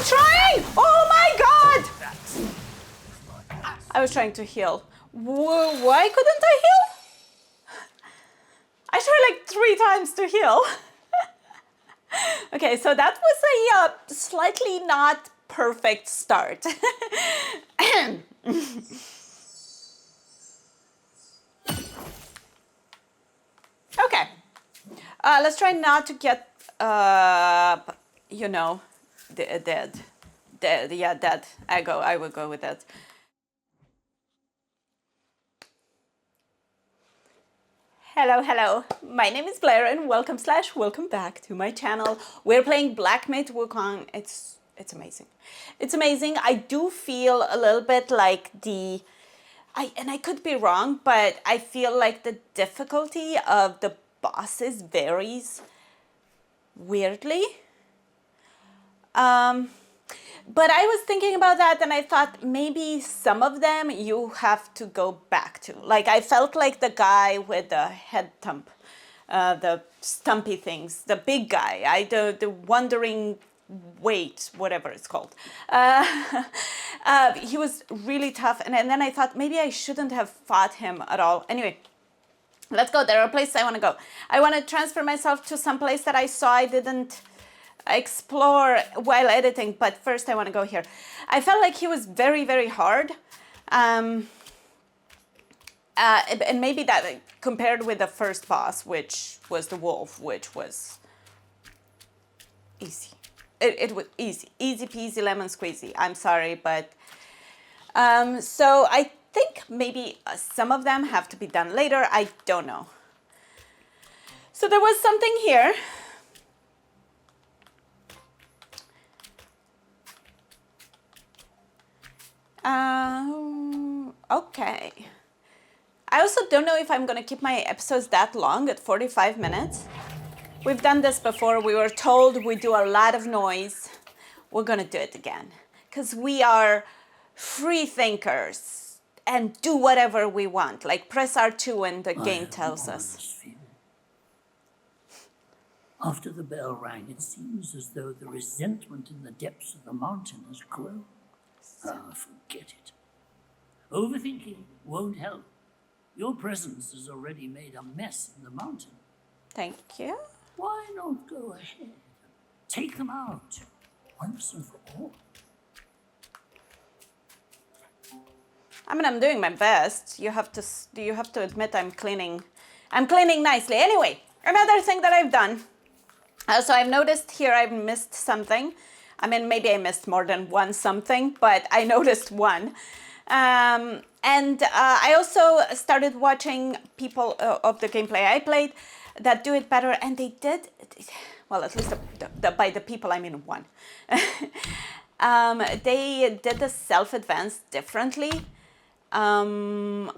I'm trying! Oh my god! I was trying to heal. Why couldn't I heal? I tried like 3 times to heal. Okay, so that was a slightly not perfect start. Okay, let's try not to get, you know, dead. Yeah, dead. I will go with that. Hello. My name is Blair and welcome back to my channel. We're playing Black Myth Wukong. It's amazing. It's amazing. I do feel a little bit like and I could be wrong, but I feel like the difficulty of the bosses varies weirdly. But I was thinking about that and I thought maybe some of them you have to go back to. Like I felt like the guy with the head thump, the stumpy things, the big guy, the wandering weight, whatever it's called. He was really tough and then I thought maybe I shouldn't have fought him at all. Anyway, let's go. There are places I want to go. I want to transfer myself to some place that I saw I didn't explore while editing, but first I want to go here. I felt like he was very, very hard. And maybe that compared with the first boss, which was the wolf, which was easy. It was easy peasy lemon squeezy. I'm sorry, but so I think maybe some of them have to be done later. I don't know. So there was something here. Okay. I also don't know if I'm gonna keep my episodes that long at 45 minutes. We've done this before. We were told we do a lot of noise. We're gonna do it again because we are free thinkers and do whatever we want. Like press R2 when the game tells us. After the bell rang, it seems as though the resentment in the depths of the mountain has grown. Forget it. Overthinking won't help. Your presence has already made a mess in the mountain. Thank you. Why not go ahead? Take them out, once and for all. I mean, I'm doing my best. You have to admit I'm cleaning. I'm cleaning nicely. Anyway, another thing that I've done. So I've noticed here I've missed something. I mean, maybe I missed more than one something, but I noticed one. And I also started watching people of the gameplay I played that do it better, and they did, well, at least by the people I mean one. They did the self-advance differently. Oh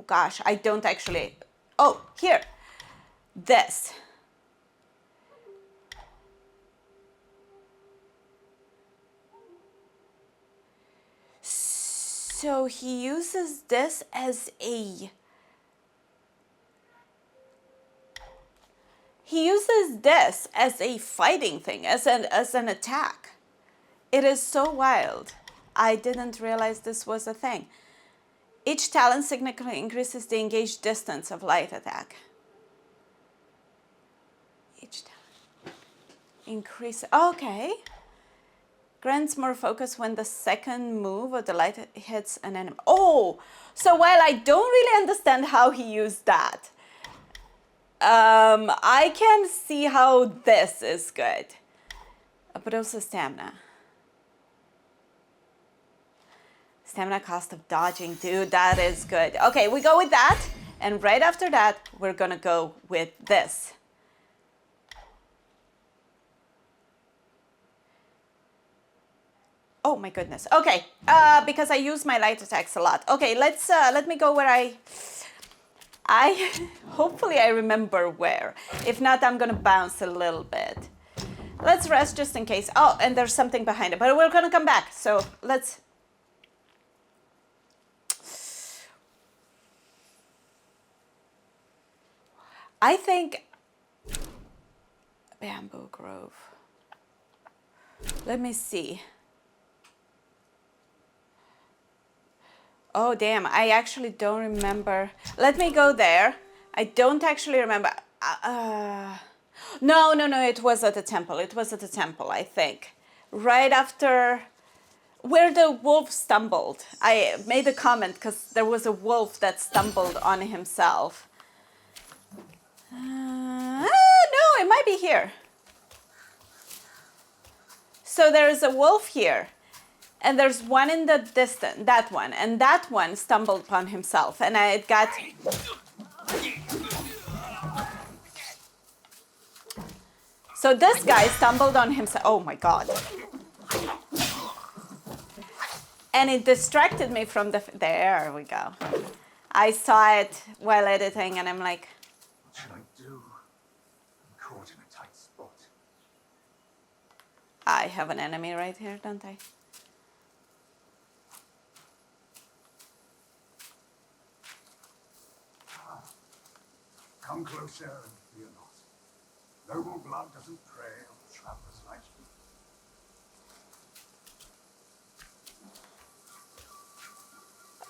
gosh, I don't actually, oh, here, this. So he uses this as a... He uses this as a fighting thing, as an attack. It is so wild. I didn't realize this was a thing. Each talent significantly increases the engaged distance of light attack. Each talent increase. Okay. Grants more focus when the second move of the light hits an enemy. Oh, so while I don't really understand how he used that, I can see how this is good. But also stamina. Stamina cost of dodging, dude, that is good. Okay, we go with that. And right after that, we're gonna go with this. Oh my goodness. Okay, because I use my light attacks a lot. Okay, let me go where I hopefully I remember where. If not, I'm gonna bounce a little bit. Let's rest just in case. Oh, and there's something behind it, but we're gonna come back. So let's. I think Bamboo Grove. Let me see. Oh, damn. I actually don't remember. Let me go there. I don't actually remember. No. It was at the temple. It was at the temple, I think. Right after... Where the wolf stumbled. I made a comment because there was a wolf that stumbled on himself. No, it might be here. So there is a wolf here. And there's one in the distance, that one. And that one stumbled upon himself. And it got... So this guy stumbled on himself. Oh my God. And it distracted me from the... There we go. I saw it while editing and I'm like... What should I do? I'm caught in a tight spot. I have an enemy right here, don't I? Come closer and fear not. Noble blood doesn't prey on travelers like you.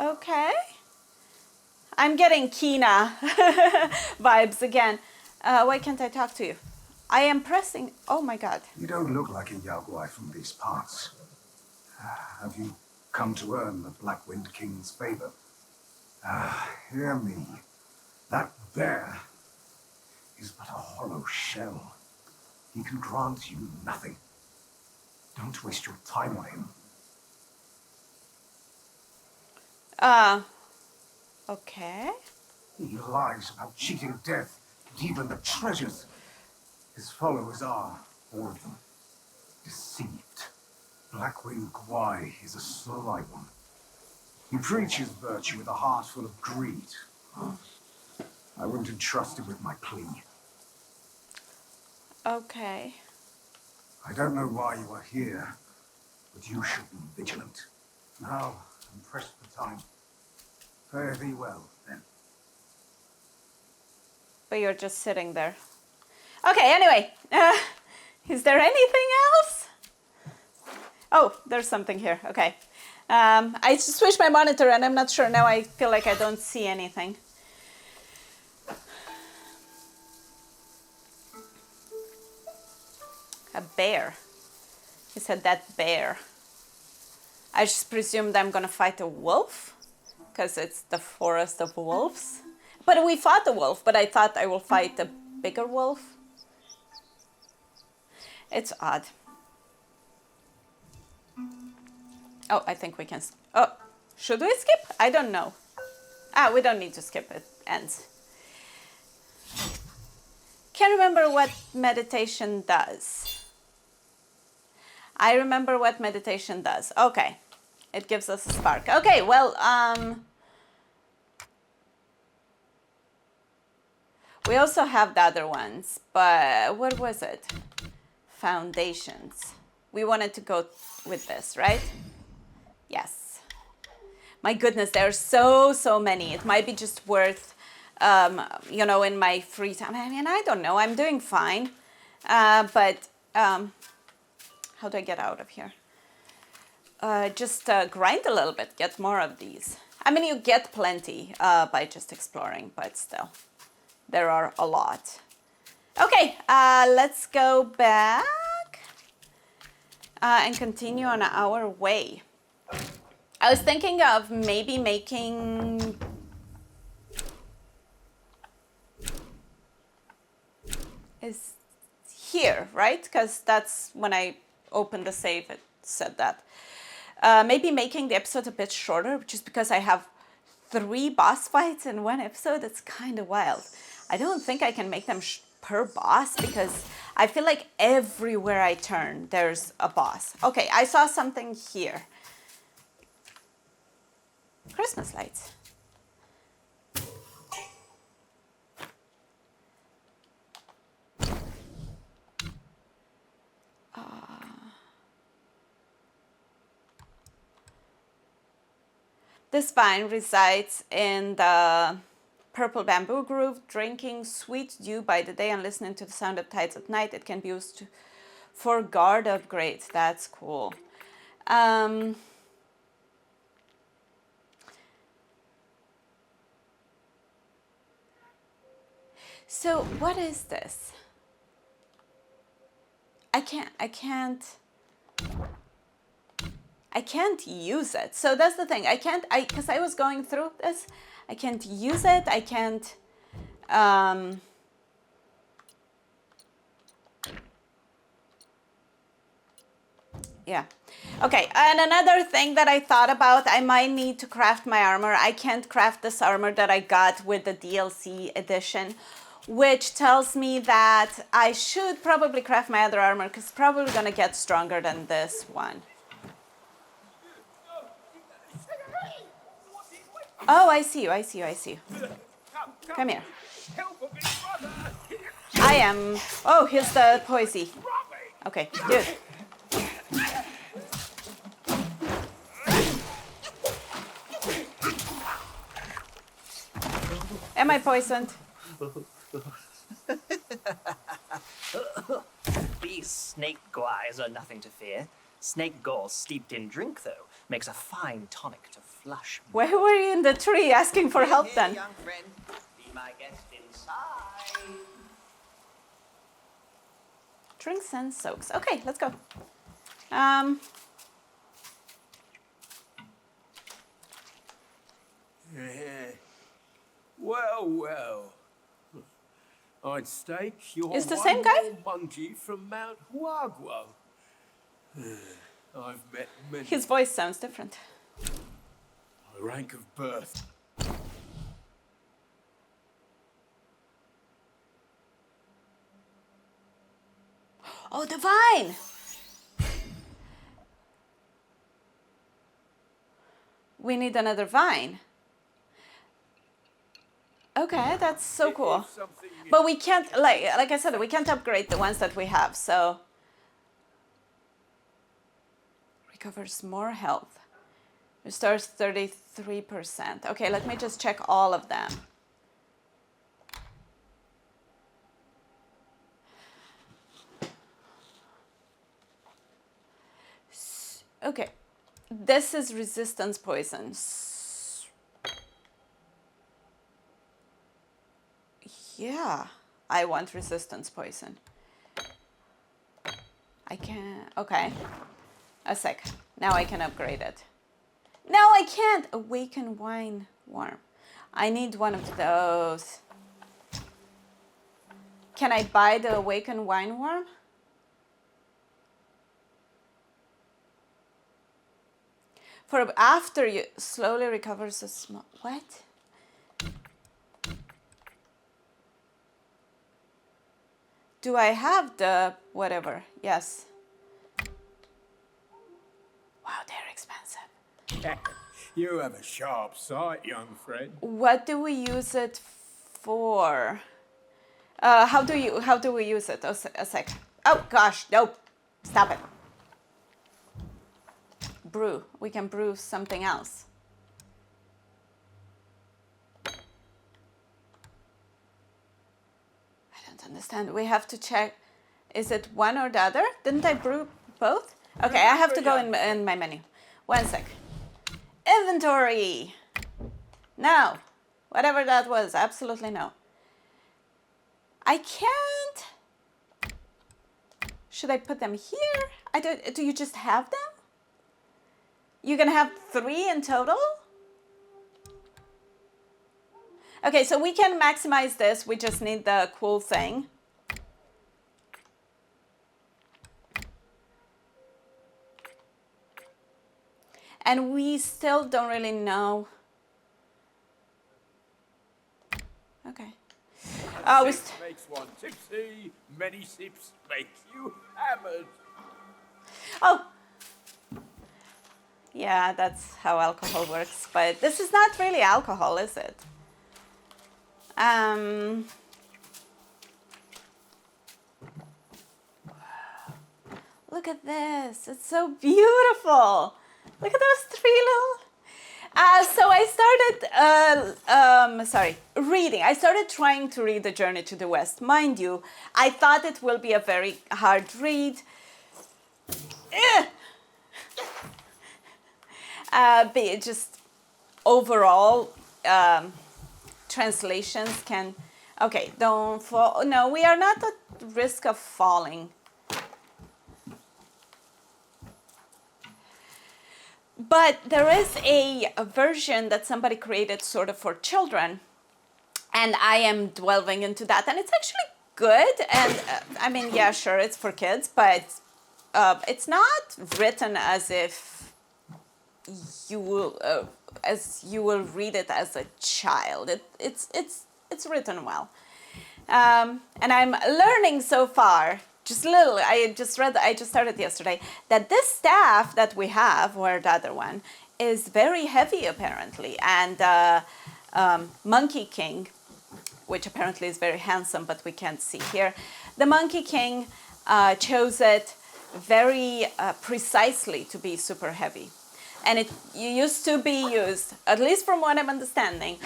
Okay. I'm getting Kina vibes again. Why can't I talk to you? I am pressing... Oh my God. You don't look like a Yaguai from these parts. Have you come to earn the Black Wind King's favor? Hear me. That bear is but a hollow shell. He can grant you nothing. Don't waste your time on him. Okay. He lies about cheating death and even the treasures. His followers are, all of them, deceived. Blackwind Gwai is a sly one. He preaches virtue with a heart full of greed. I wouldn't entrust him with my plea. Okay. I don't know why you are here, but you should be vigilant. Now, I'm pressed for time. Fare thee well, then. But you're just sitting there. Okay, anyway. Is there anything else? Oh, there's something here. Okay. I switched my monitor and I'm not sure. Now I feel like I don't see anything. A bear. He said that bear. I just presumed I'm gonna fight a wolf because it's the forest of wolves. But we fought a wolf, but I thought I will fight a bigger wolf. It's odd. Oh, I think we can... Oh, should we skip? I don't know. We don't need to skip. It ends. Can't remember what meditation does. I remember what meditation does. Okay. It gives us a spark. Okay, well, we also have the other ones, but what was it? Foundations. We wanted to go with this, right? Yes. My goodness, there are so many. It might be just worth, you know, in my free time. I mean, I don't know. I'm doing fine. But how do I get out of here? Just grind a little bit, get more of these. I mean, you get plenty by just exploring, but still, there are a lot. Okay, let's go back and continue on our way. I was thinking of maybe making... Is here, right? Because that's when I opened the save, it said that. Maybe making the episode a bit shorter, just because I have 3 boss fights in one episode. It's kind of wild. I don't think I can make them per boss because I feel like everywhere I turn, there's a boss. Okay, I saw something here. Christmas lights. This vine resides in the purple bamboo grove, drinking sweet dew by the day and listening to the sound of tides at night. It can be used For guard upgrades, that's cool. So what is this? I can't use it. So that's the thing. Because I was going through this, I can't use it. I can't, yeah. Okay, and another thing that I thought about, I might need to craft my armor. I can't craft this armor that I got with the DLC edition, which tells me that I should probably craft my other armor because it's probably gonna get stronger than this one. Oh, I see you, I see you, I see you. Come here. I am, oh, here's the poisey. Okay, dude. Am I poisoned? These snake guys are nothing to fear. Snake gall steeped in drink, though, makes a fine tonic to flush. Why were you in the tree asking for help then? Young friend, be my guest inside. Drinks and soaks. Okay, let's go. Well. I'd stake you're Is the same guy? more monkey from Mount Huagua. I've met many. His voice sounds different. My rank of birth. Oh, the vine! We need another vine. Okay, that's so cool. But we can't, like I said, we can't upgrade the ones that we have, so. Recovers more health. Restores 33%. Okay, let me just check all of them. Okay, this is resistance poisons. Yeah, I want resistance poison. I can, okay. A sec, now I can upgrade it. No, I can't! Awaken wine worm. I need one of those. Can I buy the awaken wine worm? For after you slowly recovers a small, what? Do I have the whatever? Yes. Wow, they're expensive. You have a sharp sight, young friend. What do we use it for? How do we use it? Oh, a sec. Oh gosh, nope. Stop it. Brew. We can brew something else. I don't understand. We have to check. Is it one or the other? Didn't I brew both? Okay, I have to go in my menu. One sec. Inventory. No. Whatever that was, absolutely no. I can't. Should I put them here? I don't. Do you just have them? You're gonna have 3 in total? Okay, so we can maximize this. We just need the cool thing. And we still don't really know. Okay. Oh, Sip makes one tipsy, many sips make you hammered. Oh. Yeah, that's how alcohol works. But this is not really alcohol, is it? Look at this. It's so beautiful. Look at those 3 little... So I started, reading. I started trying to read The Journey to the West. Mind you, I thought it will be a very hard read just overall translations can. Okay, don't fall. No, we are not at risk of falling. But there is a version that somebody created sort of for children, and I am delving into that, and it's actually good. And I mean, yeah, sure, it's for kids, but it's not written as if you will read it as a child. It's written well, and I'm learning so far. Just a little. I just started yesterday that this staff that we have, or the other one, is very heavy apparently, and Monkey King, which apparently is very handsome, but we can't see here. The Monkey King chose it very precisely to be super heavy. And it used to be used, at least from what I'm understanding,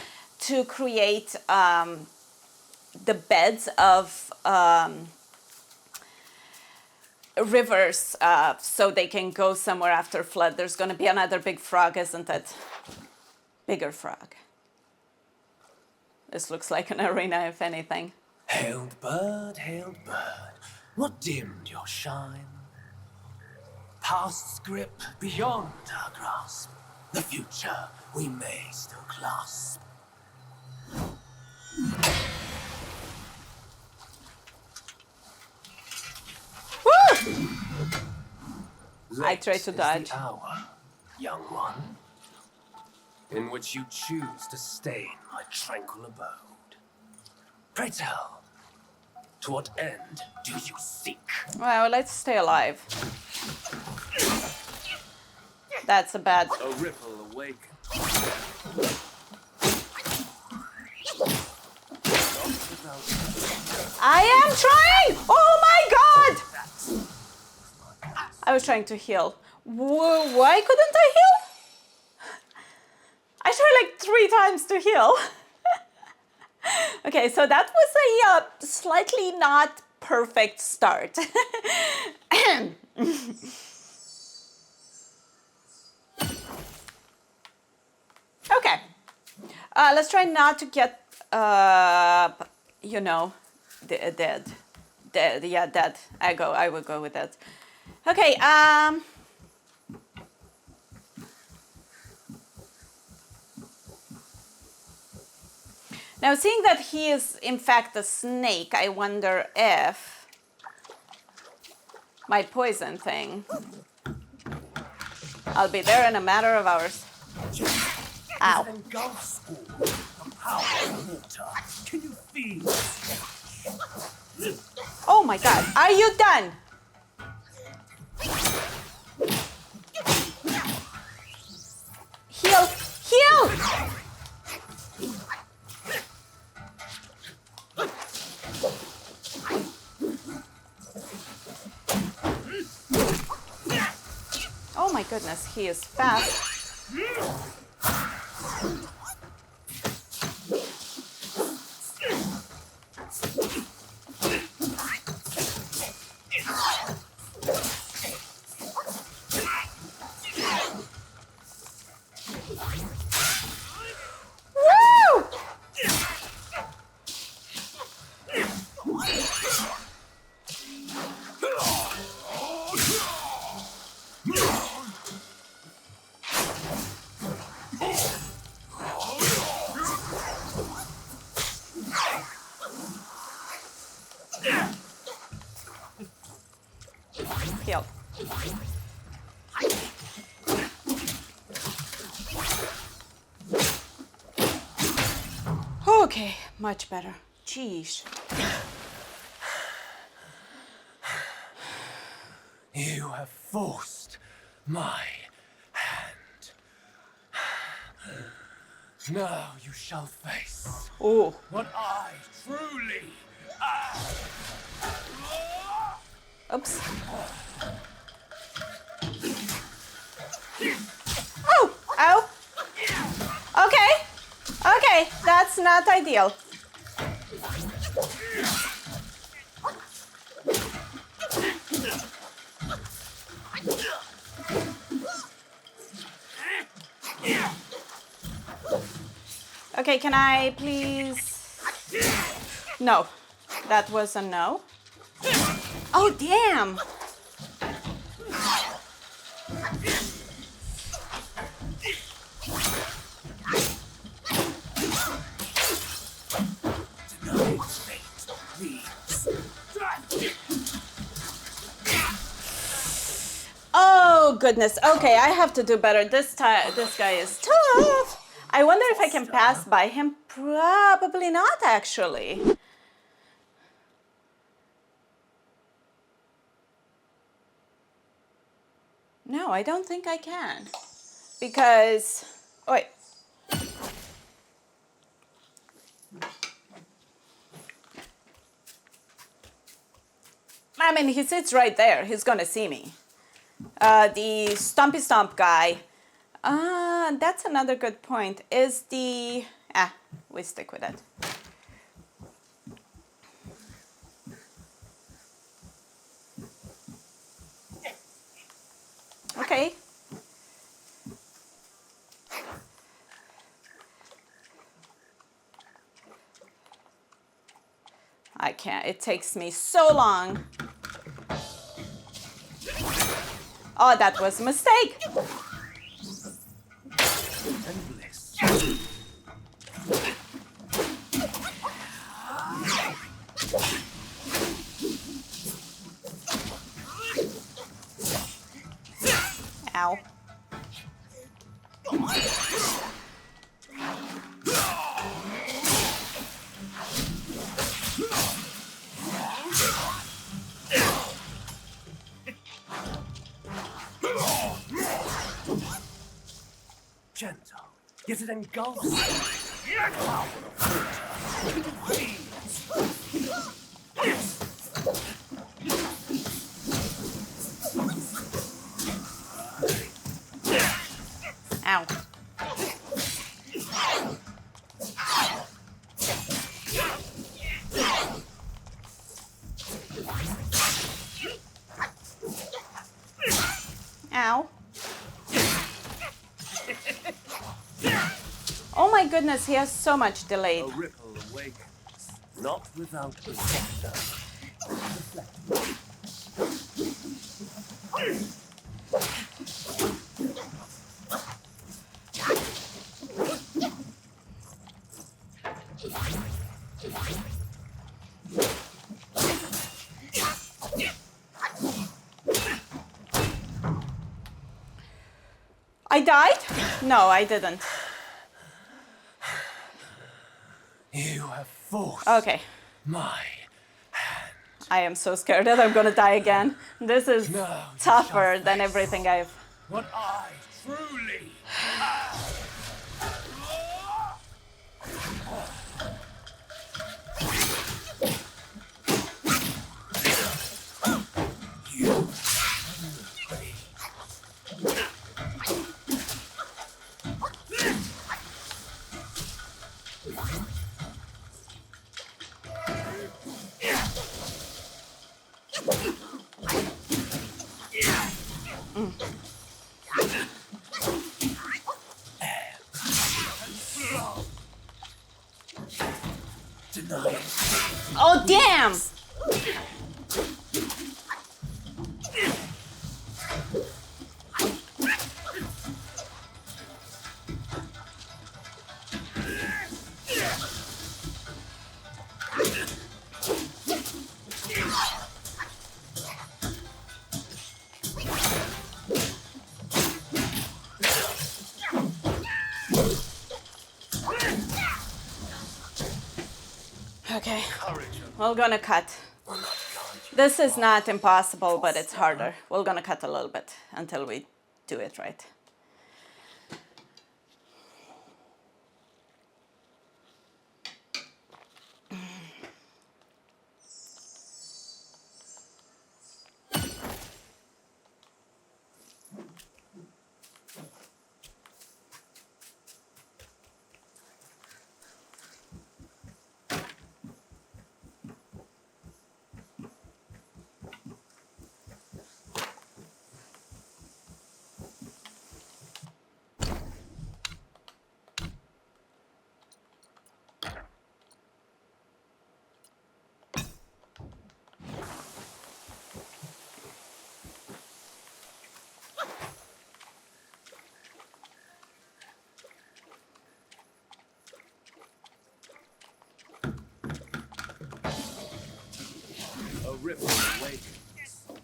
to create the beds of rivers so they can go somewhere after flood. There's going to be another big frog, isn't it? Bigger frog. This looks like an arena, if anything. Hailed bird, what dimmed your shine? Past's grip beyond our grasp. The future we may still clasp. Woo! I tried to Late dodge. is the hour, young one, in which you choose to stain my tranquil abode. Pray tell, to what end do you seek? Well, let's stay alive. That's a bad. A ripple awakens. I am trying! Oh my god! I was trying to heal. Why couldn't I heal? I tried like 3 times to heal. Okay, so that was a slightly not perfect start. Okay, let's try not to get, you know, dead. Yeah, dead. I will go with that. Okay, now seeing that he is in fact a snake, I wonder if my poison thing, I'll be there in a matter of hours. Ow. Engulf school, the power of water. Can you feel? Oh my god, are you done? Heal! Heal! Oh my goodness, he is fast. Woo! Heal. Okay, much better. Jeez. You have forced my hand. Now you shall face Oh. what I truly am. Oops. Oh! Ow! Okay. Okay, that's not ideal. Okay, can I please... No, that was a no. Oh, damn! Oh, goodness. Okay, I have to do better. This guy is tough. I wonder if I can pass by him. Probably not, actually. No, I don't think I can. Because... Oh, wait. I mean, he sits right there. He's gonna see me. The Stompy Stomp guy. That's another good point. Is the... we stick with it. Okay. I can't. It takes me so long. Oh, that was a mistake. Ow. Gentle, yet it engulfs. Ow. Ow. Oh my goodness, he has so much delayed. A ripple awakens, not without a scepter. I died? No, I didn't. You have forced Okay. my I am so scared that I'm gonna die again. This is No, tougher than everything I've... what I truly denied. Oh, damn! Okay, we're gonna cut. This is not impossible, but it's harder. We're gonna cut a little bit until we do it right.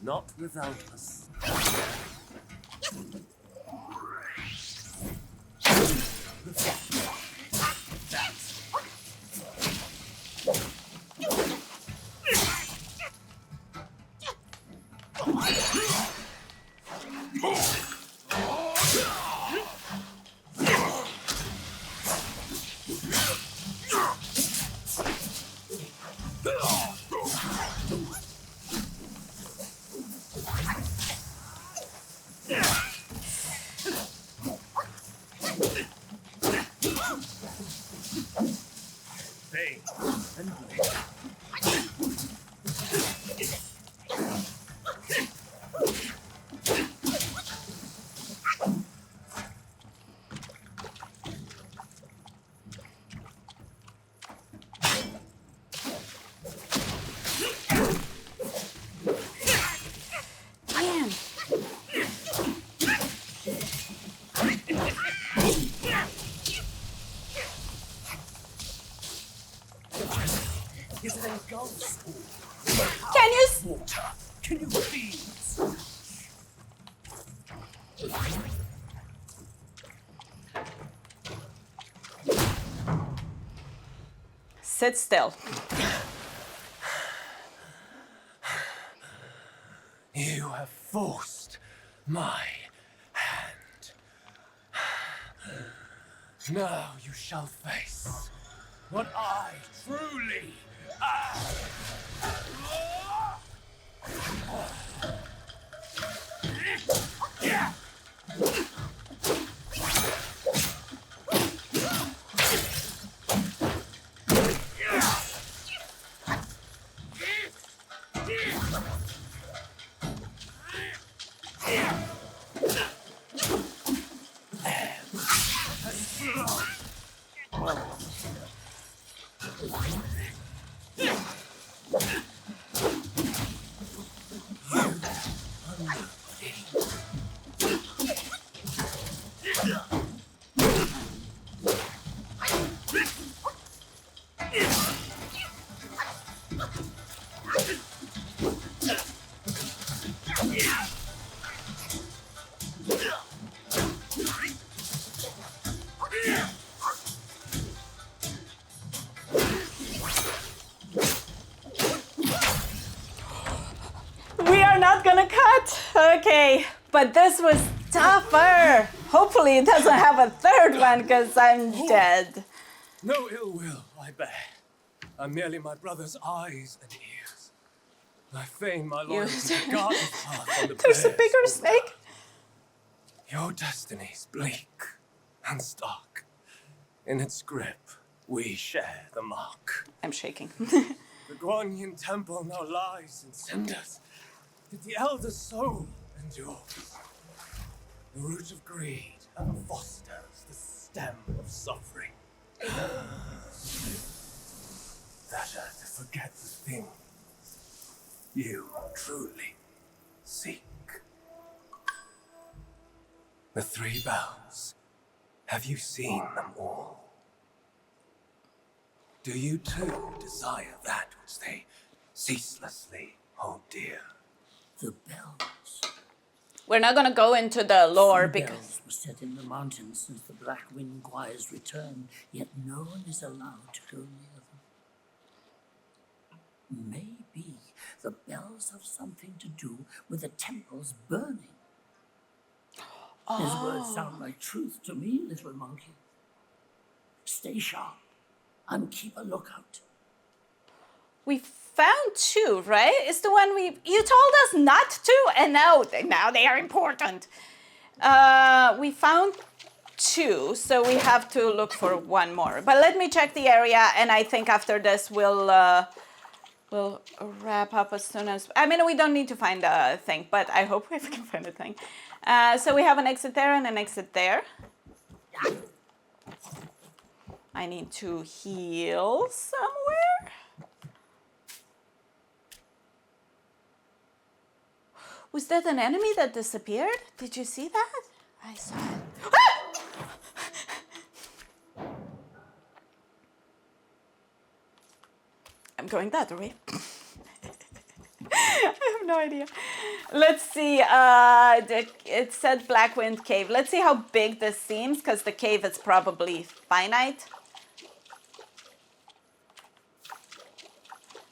not without us. Bane and Blair. Man. Is it engulfs all? Can you Water. Can you please? sit still? You have forced my hand. Now you shall face what I truly am. We are not gonna cut. Okay, but this was tougher. Hopefully it doesn't have a third one because I'm dead. No ill will I bear. I'm merely my brother's eyes and ears. I feign my loyalty to guard his path on the There's a Blair's bigger altar. snake. Your destiny's bleak and stark. In its grip, we share the mark. I'm shaking. The Guanyin temple now lies in cinders, yet the elder soul endures. The root of greed ever fosters the stem of suffering. Better to forget the thing you truly seek. The three bells. Have you seen them all? Do you too desire that which they ceaselessly hold dear? The bells. We're not gonna go into the lore 3 because bells were set in the mountains since the Black Wind Choir's return, yet no one is allowed to go near them. Maybe the bells have something to do with the temple's burning. His words sound like truth to me, little monkey. Stay sharp and keep a lookout. we found 2, right? It's the one you told us not to, and now they are important. We found 2, so we have to look for 1 more. But let me check the area, and I think after this we'll wrap up as soon as. I mean, we don't need to find a thing, but I hope we can find a thing. So we have an exit there and an exit there. I need to heal somewhere. Was that an enemy that disappeared? Did you see that? I saw it. Ah! I'm going that way. I have no idea. Let's see. It said Blackwind Cave. Let's see how big this seems, because the cave is probably finite.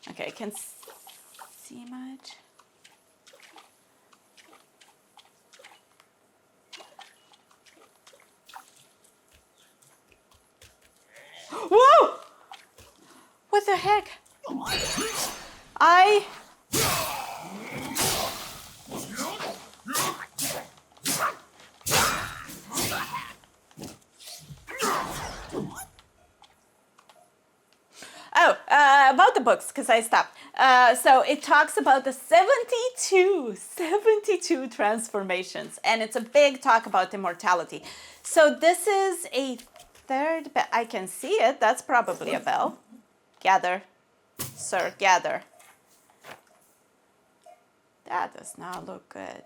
Okay, I can't see much. Whoa! What the heck? About the books, because I stopped. So it talks about the 72 transformations, and it's a big talk about immortality. So this is a third bell. I can see it. That's probably a bell. Gather, sir, gather. That does not look good.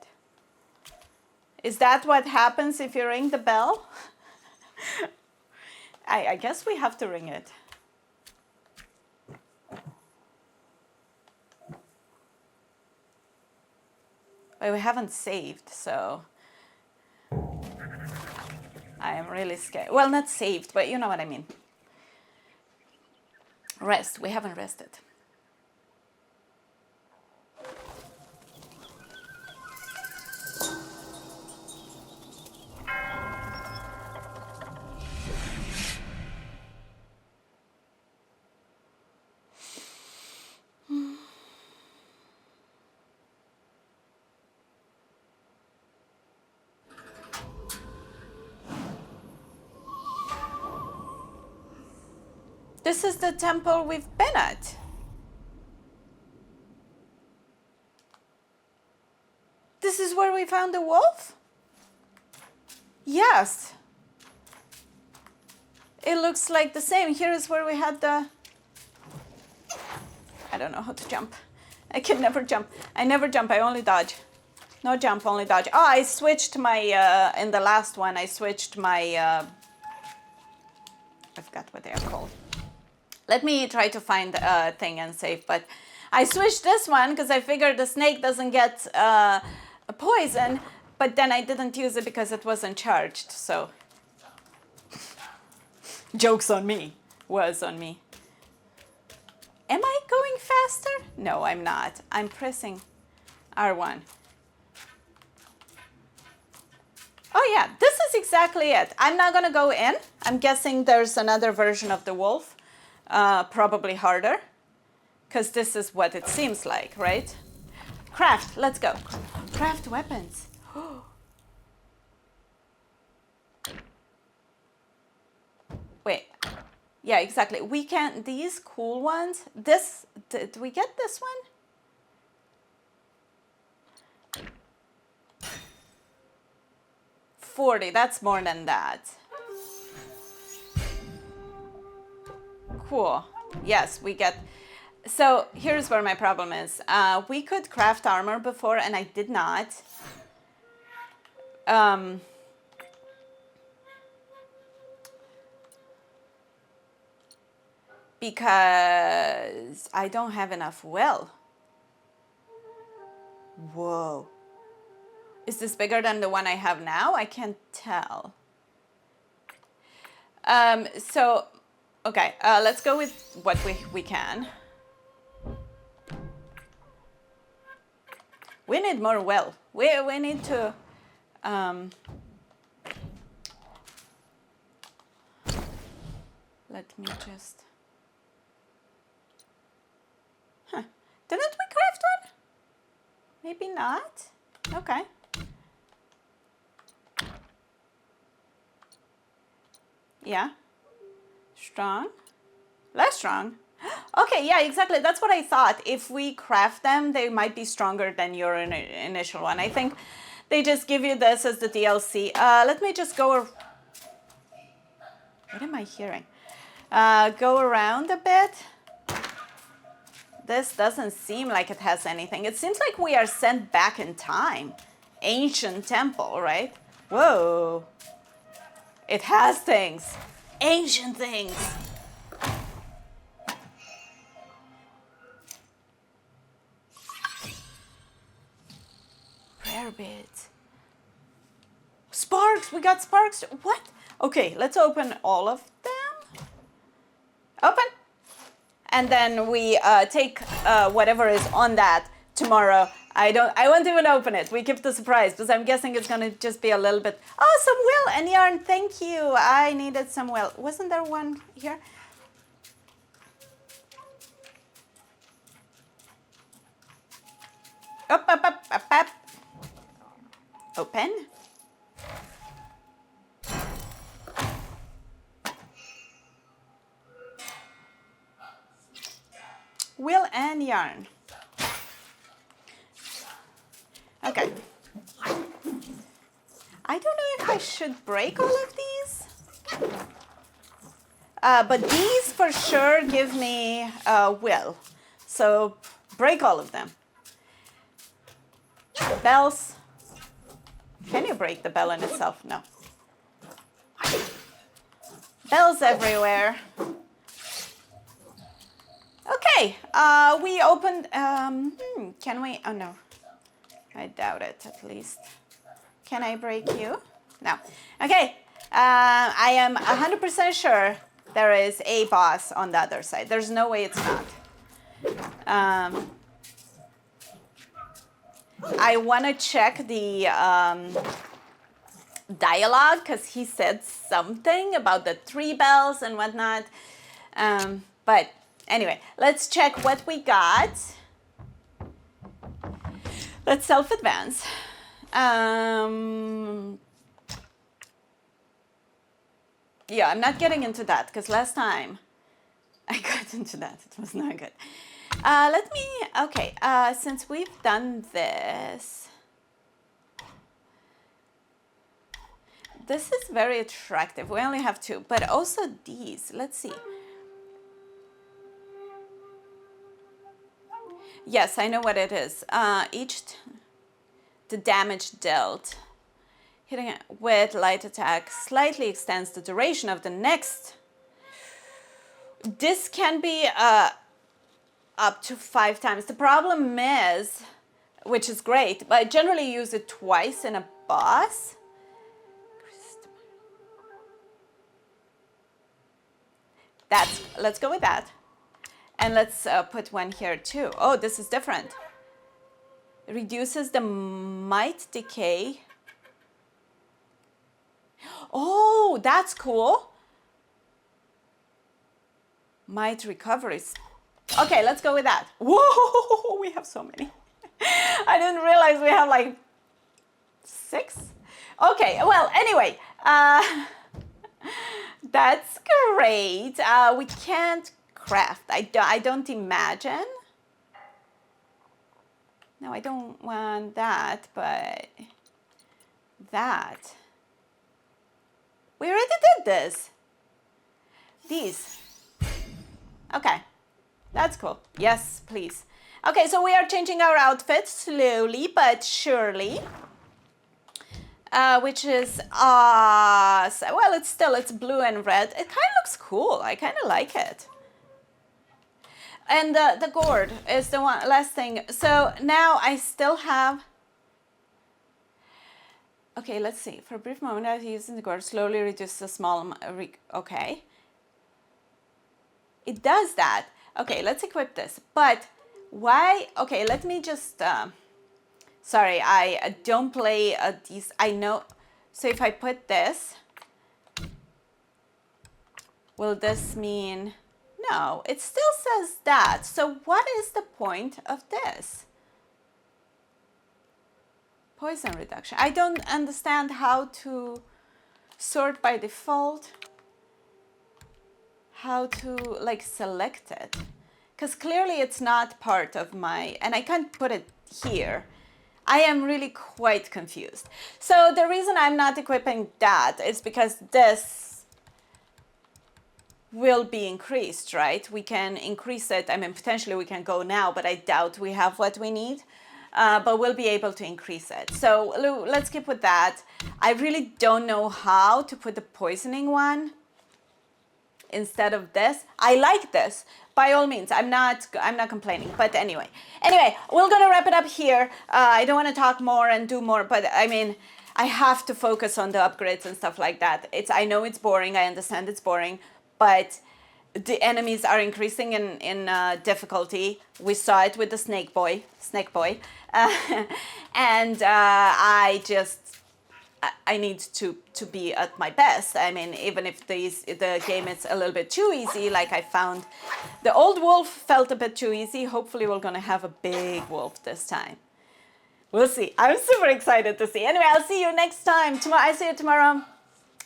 Is that what happens if you ring the bell? I guess we have to ring it. But we haven't saved, so I am really scared. Well, not saved, but you know what I mean. Rest. We haven't rested. This is the temple we've been at. This is where we found the wolf? Yes. It looks like the same. Here is where we had the... I don't know how to jump. I can never jump. I never jump. I only dodge. No jump, only dodge. Oh, I switched my... in the last one, I switched my... I forgot what they are called. Let me try to find a thing and save, but I switched this one because I figured the snake doesn't get a poison, but then I didn't use it because it wasn't charged, so. Joke's on me. Was on me. Am I going faster? No, I'm not. I'm pressing R1. Oh yeah, this is exactly it. I'm not gonna go in. I'm guessing there's another version of the wolf. Probably harder, because this is what it seems like, right? Craft, let's go. Craft weapons. Wait, yeah, exactly. We can, these cool ones, this, did we get this one? $40, that's more than that. Cool. Yes, we get... So here's where my problem is. We could craft armor before, and I did not. Because I don't have enough will. Whoa. Is this bigger than the one I have now? I can't tell. So... Okay, let's go with what we can. We need more will. We need to... let me just... Huh. Didn't we craft one? Maybe not? Okay. Yeah. Strong. Less strong. Okay, yeah, exactly. That's what I thought. If we craft them, they might be stronger than your initial one. I think they just give you this as the DLC. Let me just go... What am I hearing? Go around a bit. This doesn't seem like it has anything. It seems like we are sent back in time. Ancient temple, right? Whoa. It has things. Ancient things. forbid. Sparks, we got sparks. What? Okay, let's open all of them. Open. And then we take whatever is on that tomorrow. I won't even open it. We keep the surprise because I'm guessing it's gonna just be a little bit. Oh, some will and yarn. Thank you. I needed some will. Wasn't there one here? Up, up, up, up, up. Open. Will and yarn. Okay. I don't know if I should break all of these. But these for sure give me will. So break all of them. Bells. Can you break the bell in itself? No. Bells everywhere. Okay, we opened, can we, oh no, I doubt it at least. Can I break you? No. Okay, I am 100% sure there is a boss on the other side. There's no way it's not. I want to check the dialogue because he said something about the 3 bells and whatnot. But anyway, let's check what we got. Let's self-advance. Yeah, I'm not getting into that because last time I got into that. It was not good. Okay, since we've done this, this is very attractive. We only have 2, but also these. Let's see. Yes, I know what it is. The damage dealt. Hitting it with light attack slightly extends the duration of the next. This can be up to 5 times. The problem is, which is great, but I generally use it twice in a boss. Let's go with that. And let's put one here too. Oh, this is different. It reduces the might decay. Oh, that's cool. Might recoveries. Okay, let's go with that. Whoa, we have so many. I didn't realize we have like 6. Okay, well, anyway, that's great. We can't craft. I don't imagine. No, I don't want that, but that. We already did this. These. Okay, that's cool. Yes, please. Okay, so we are changing our outfit slowly but surely. Which is, well, it's blue and red. It kind of looks cool. I kind of like it. And the gourd is the last thing. So now I still have, okay, let's see. For a brief moment, I was using the gourd, slowly reduce the small, okay. It does that. Okay, let's equip this. But why, okay, let me just, sorry, I don't play these, I know. So if I put this, will this mean, no, it still says that. So what is the point of this? Poison reduction. I don't understand how to sort by default, how to like select it. Because clearly it's not part of my, and I can't put it here. I am really quite confused. So the reason I'm not equipping that is because this will be increased, right? We can increase it. I mean, potentially we can go now, but I doubt we have what we need. But we'll be able to increase it. So let's keep with that. I really don't know how to put the poisoning one. instead of this. I like this. By all means, I'm not complaining. But anyway, we're gonna wrap it up here. I don't want to talk more and do more, but I mean, I have to focus on the upgrades and stuff like that. I know it's boring. I understand it's boring, but the enemies are increasing in difficulty. We saw it with the snake boy, and I need to be at my best. I mean, even if the game is a little bit too easy, like I found the old wolf felt a bit too easy. Hopefully we're gonna have a big wolf this time. We'll see. I'm super excited to see. Anyway, I'll see you next time. I'll see you tomorrow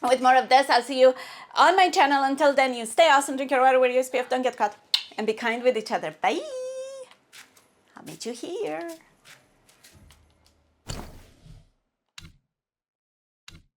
with more of this. I'll see you on my channel. Until then, you stay awesome, drink your water, wear your SPF, don't get caught, and be kind with each other. Bye. I'll meet you here.